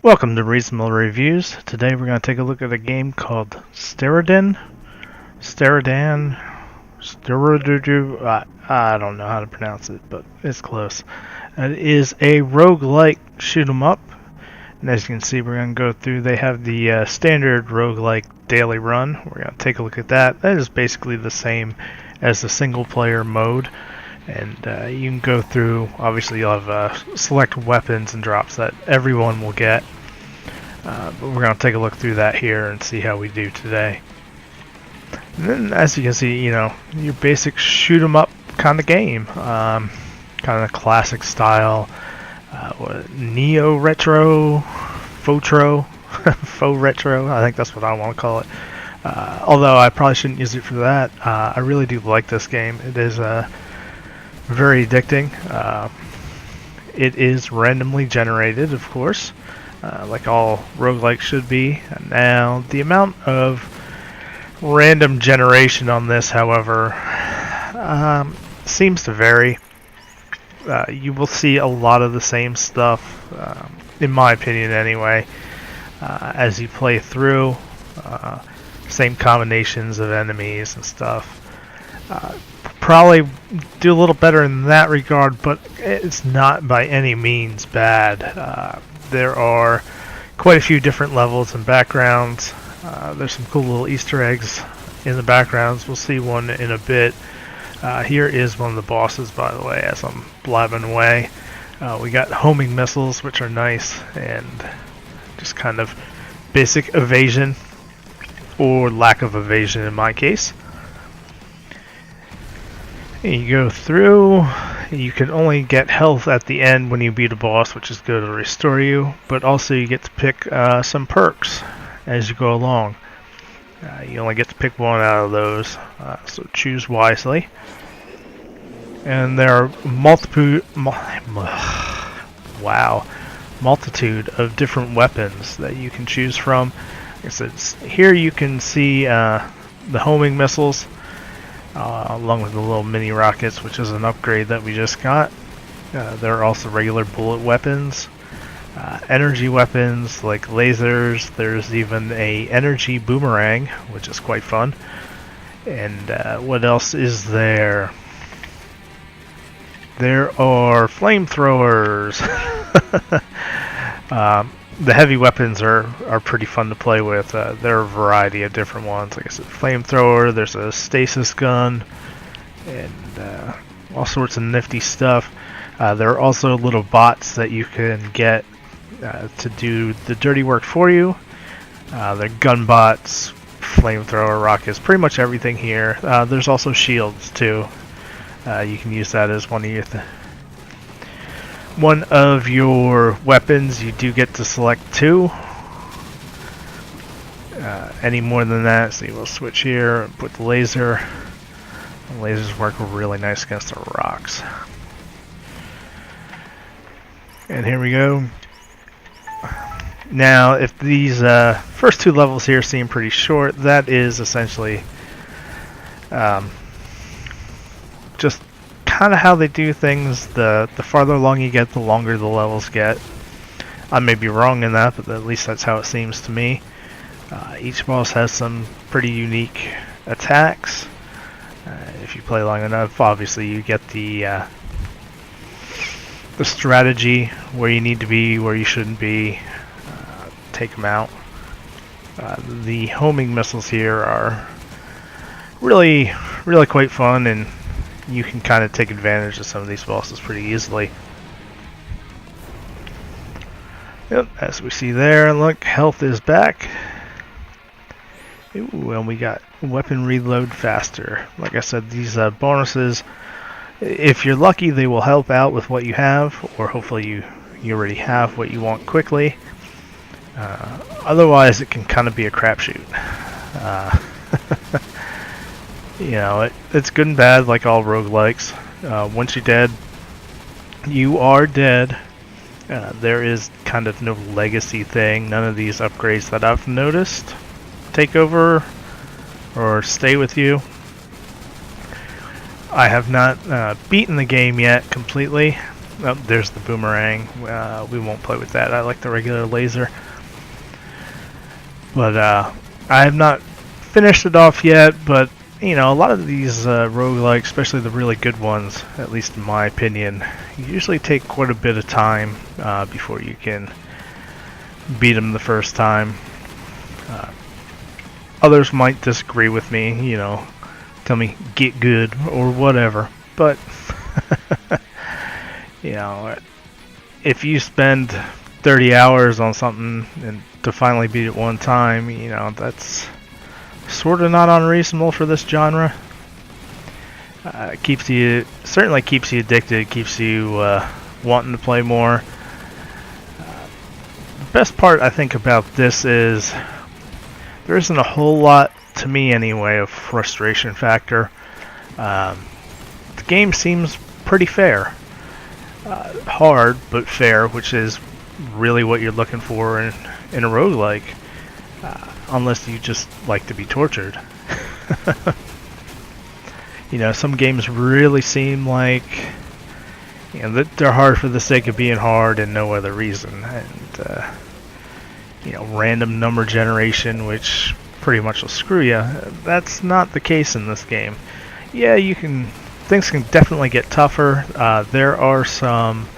Welcome to Reasonable Reviews. Today we're going to take a look at a game called Steredenn. Steredenn. I don't know how to pronounce it, but it's close. It is a roguelike shoot 'em up. And as you can see, we're going to go through. They have the standard roguelike daily run. We're going to take a look at that. That is basically the same as the single player mode. And you can go through, obviously you'll have select weapons and drops that everyone will get. But we're going to take a look through that here and see how we do today. And then as you can see, your basic shoot 'em up kind of game. Kind of classic style. Neo-retro, faux retro, I think that's what I want to call it. Although I probably shouldn't use it for that. I really do like this game. It is very addicting. It is randomly generated, of course, like all roguelikes should be. Now, the amount of random generation on this, however, seems to vary. You will see a lot of the same stuff, in my opinion anyway, as you play through. Same combinations of enemies and stuff. Probably do a little better in that regard, but it's not by any means bad. There are quite a few different levels and backgrounds. There's some cool little Easter eggs in the backgrounds. We'll see one in a bit. Here is one of the bosses, by the way, as I'm blabbing away. We got homing missiles, which are nice, and just kind of basic evasion, or lack of evasion in my case. You go through, you can only get health at the end when you beat a boss, which is good to restore you, but also you get to pick some perks as you go along. You only get to pick one out of those, so choose wisely. And there are multitude of different weapons that you can choose from. Like I said, here you can see the homing missiles, along with the little mini rockets, which is an upgrade that we just got. There are also regular bullet weapons, energy weapons like lasers. There's even a energy boomerang, which is quite fun. And what else is there? There are flamethrowers. The heavy weapons are pretty fun to play with. There are a variety of different ones. Like I said, flamethrower, there's a stasis gun, and all sorts of nifty stuff. There are also little bots that you can get to do the dirty work for you. They're gun bots, flamethrower, rockets, pretty much everything here. There's also shields too. You can use that as one of your weapons. You do get to select two. Any more than that, so you will switch here and put the laser. The lasers work really nice against the rocks. And here we go. Now, if these first two levels here seem pretty short, that is essentially just kind of how they do things. The farther along you get, the longer the levels get. I may be wrong in that, but at least that's how it seems to me. Each boss has some pretty unique attacks. If you play long enough, obviously you get the strategy, where you need to be, where you shouldn't be. Take them out. The homing missiles here are really quite fun, and you can kind of take advantage of some of these bosses pretty easily. Yep, as we see there, look, health is back. Ooh, and we got weapon reload faster. Like I said, these bonuses, if you're lucky, they will help out with what you have, or hopefully you already have what you want quickly. Otherwise, it can kind of be a crapshoot. It's good and bad, like all roguelikes. Once you're dead, you are dead. There is kind of no legacy thing. None of these upgrades that I've noticed take over or stay with you. I have not beaten the game yet completely. Oh, there's the boomerang. We won't play with that. I like the regular laser. But I have not finished it off yet, but you know, a lot of these roguelikes, especially the really good ones, at least in my opinion, usually take quite a bit of time before you can beat them the first time. Others might disagree with me, you know, tell me get good or whatever, but you know, if you spend 30 hours on something and to finally beat it one time, you know, that's sort of not unreasonable for this genre. Certainly keeps you addicted, keeps you wanting to play more. The best part I think about this is there isn't a whole lot, to me anyway, of frustration factor. The game seems pretty fair. Hard, but fair, which is really what you're looking for in a roguelike. Unless you just like to be tortured. You know, some games really seem like, you know, that they're hard for the sake of being hard and no other reason. And, you know, random number generation, which pretty much will screw you. That's not the case in this game. Yeah, things can definitely get tougher. There are some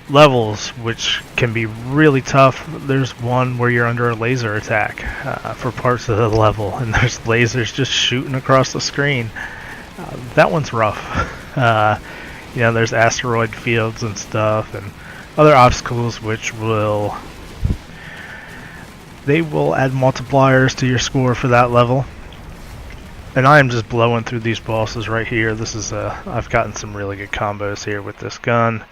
levels which can be really tough. There's one where you're under a laser attack for parts of the level, and there's lasers just shooting across the screen. That one's rough. You know, there's asteroid fields and stuff, and other obstacles which will add multipliers to your score for that level. And I am just blowing through these bosses right here. This is I've gotten some really good combos here with this gun.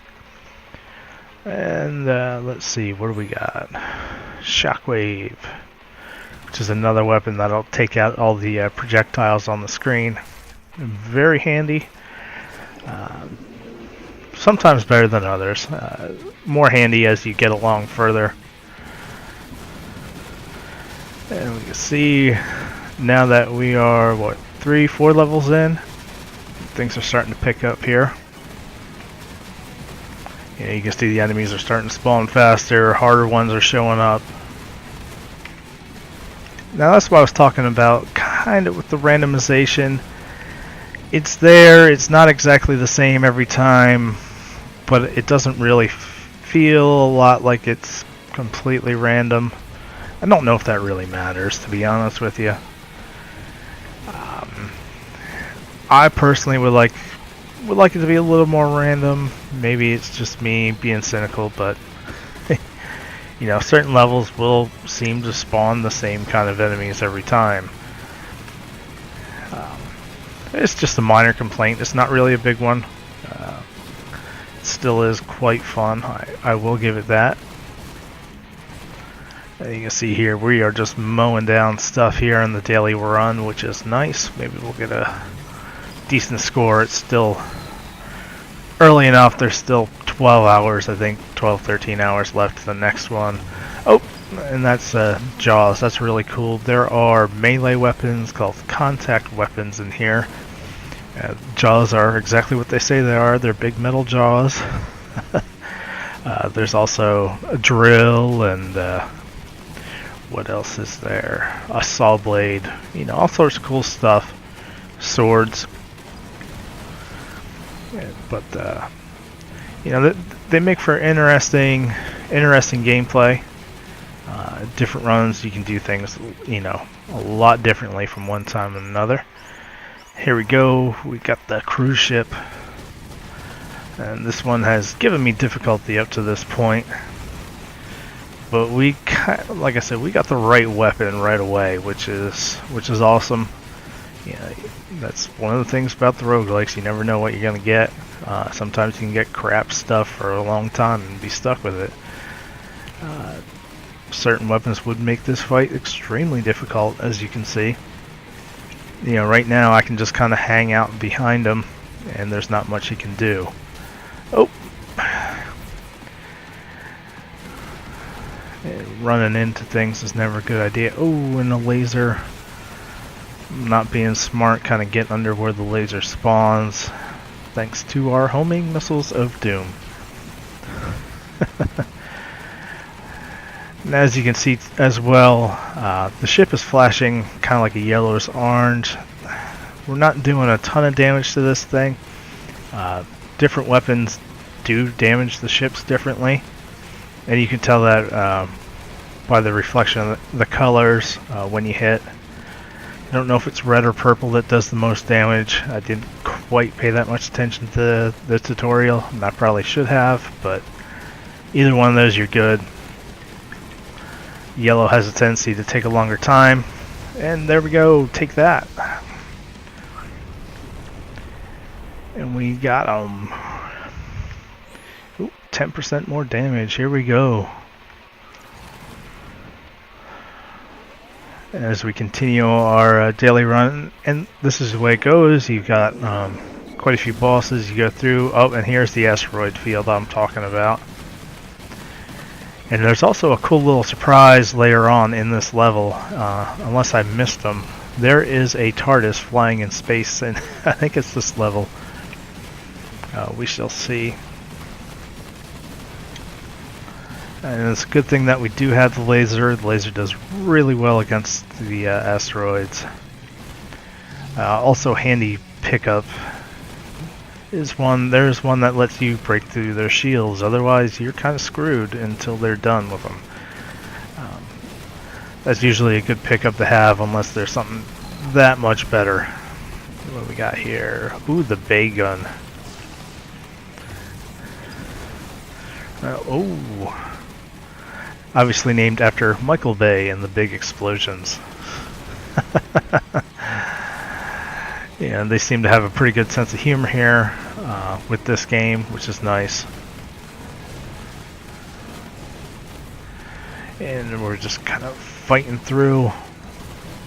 And let's see, what do we got? Shockwave, which is another weapon that'll take out all the projectiles on the screen. Very handy. Sometimes better than others. More handy as you get along further. And we can see now that we are, 3-4 levels in, things are starting to pick up here. You know, you can see the enemies are starting to spawn faster, harder ones are showing up. Now that's what I was talking about, kind of with the randomization. It's there, it's not exactly the same every time, but it doesn't really feel a lot like it's completely random. I don't know if that really matters, to be honest with you. I personally would like it to be a little more random. Maybe it's just me being cynical, but you know, certain levels will seem to spawn the same kind of enemies every time. It's just a minor complaint. It's not really a big one. It still is quite fun. I will give it that. And you can see here we are just mowing down stuff here in the daily run, which is nice. Maybe we'll get a decent score. It's still early enough. There's still 12 hours, I think 12-13 hours left to the next one. Oh, and that's Jaws. That's really cool. There are melee weapons called contact weapons in here. Jaws are exactly what they say they are. They're big metal jaws. There's also a drill and what else is there? A saw blade. You know, all sorts of cool stuff. Swords. Yeah, but you know, they make for interesting gameplay. Different runs, you can do things, you know, a lot differently from one time to another. Here we go. We got the cruise ship, and this one has given me difficulty up to this point. But like I said, we got the right weapon right away, which is awesome. Yeah, that's one of the things about the roguelikes. You never know what you're gonna get. Sometimes you can get crap stuff for a long time and be stuck with it. Certain weapons would make this fight extremely difficult, as you can see. You know, right now I can just kind of hang out behind him, and there's not much he can do. Oh. Running into things is never a good idea. Oh, and a laser. Not being smart, kind of getting under where the laser spawns. Thanks to our homing missiles of doom. And as you can see as well, the ship is flashing kind of like a yellowish orange. We're not doing a ton of damage to this thing. Different weapons do damage the ships differently, and you can tell that by the reflection of the colors when you hit. I don't know if it's red or purple that does the most damage. I didn't quite pay that much attention to the tutorial, and I probably should have, but either one of those you're good. Yellow has a tendency to take a longer time, and there we go, take that. And we got them. 10% more damage, here we go. As we continue our daily run, and this is the way it goes. You've got quite a few bosses you go through. Oh, and here's the asteroid field I'm talking about. And there's also a cool little surprise later on in this level, unless I missed them. There is a TARDIS flying in space, and I think it's this level. We shall see. And it's a good thing that we do have the laser. The laser does really well against the asteroids. Also handy pickup is one. There's one that lets you break through their shields. Otherwise, you're kind of screwed until they're done with them. That's usually a good pickup to have unless there's something that much better. What do we got here? Ooh, the Bay gun. Oh. Obviously named after Michael Bay and the big explosions. Yeah, they seem to have a pretty good sense of humor here with this game, which is nice. And we're just kind of fighting through.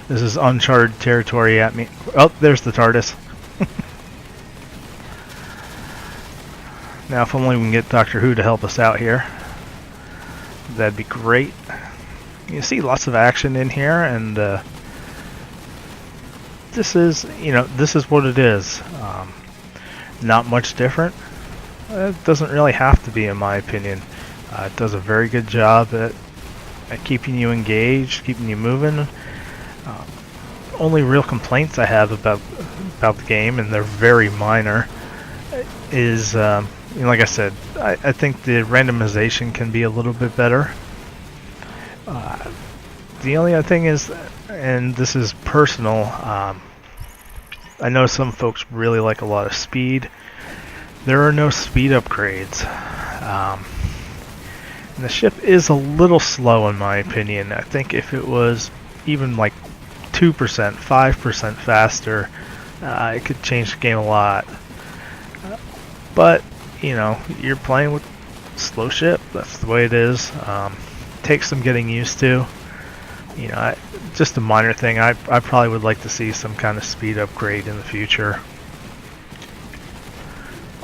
This is uncharted territory at me. Oh, there's the TARDIS. Now, if only we can get Doctor Who to help us out here. That'd be great. You see lots of action in here, and this is, this is what it is. Not much different. It doesn't really have to be, in my opinion. It does a very good job at keeping you engaged, keeping you moving. Only real complaints I have about the game, and they're very minor, is like I said, I think the randomization can be a little bit better. The only other thing is, and this is personal, I know some folks really like a lot of speed. There are no speed upgrades. And the ship is a little slow in my opinion. I think if it was even like 2%, 5% faster, it could change the game a lot. But you're playing with slow ship. That's the way it is. Takes some getting used to. Just a minor thing. I probably would like to see some kind of speed upgrade in the future.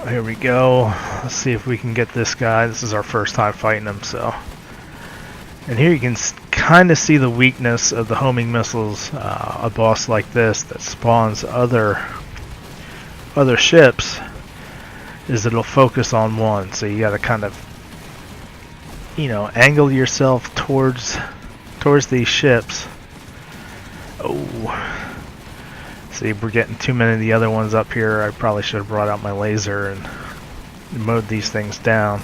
Here we go. Let's see if we can get this guy. This is our first time fighting him, so. And here you can kind of see the weakness of the homing missiles. A boss like this that spawns other ships, is it'll focus on one, so you got to kind of angle yourself towards these ships. Oh, see, we're getting too many of the other ones up here. I probably should have brought out my laser and mowed these things down.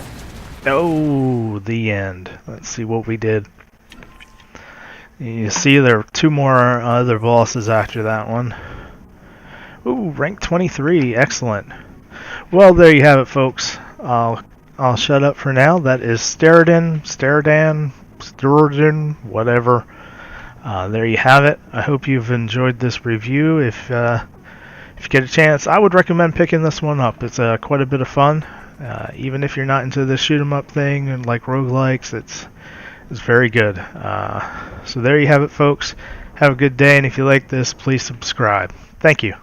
Oh, the end. Let's see what we did. You see there are two more other bosses after that one. Ooh, rank 23, excellent. Well, there you have it, folks. I'll shut up for now. That is Steredenn, whatever. There you have it. I hope you've enjoyed this review. If you get a chance, I would recommend picking this one up. It's quite a bit of fun. Even if you're not into the shoot 'em up thing and like roguelikes, it's very good. So there you have it, folks. Have a good day, and if you like this, please subscribe. Thank you.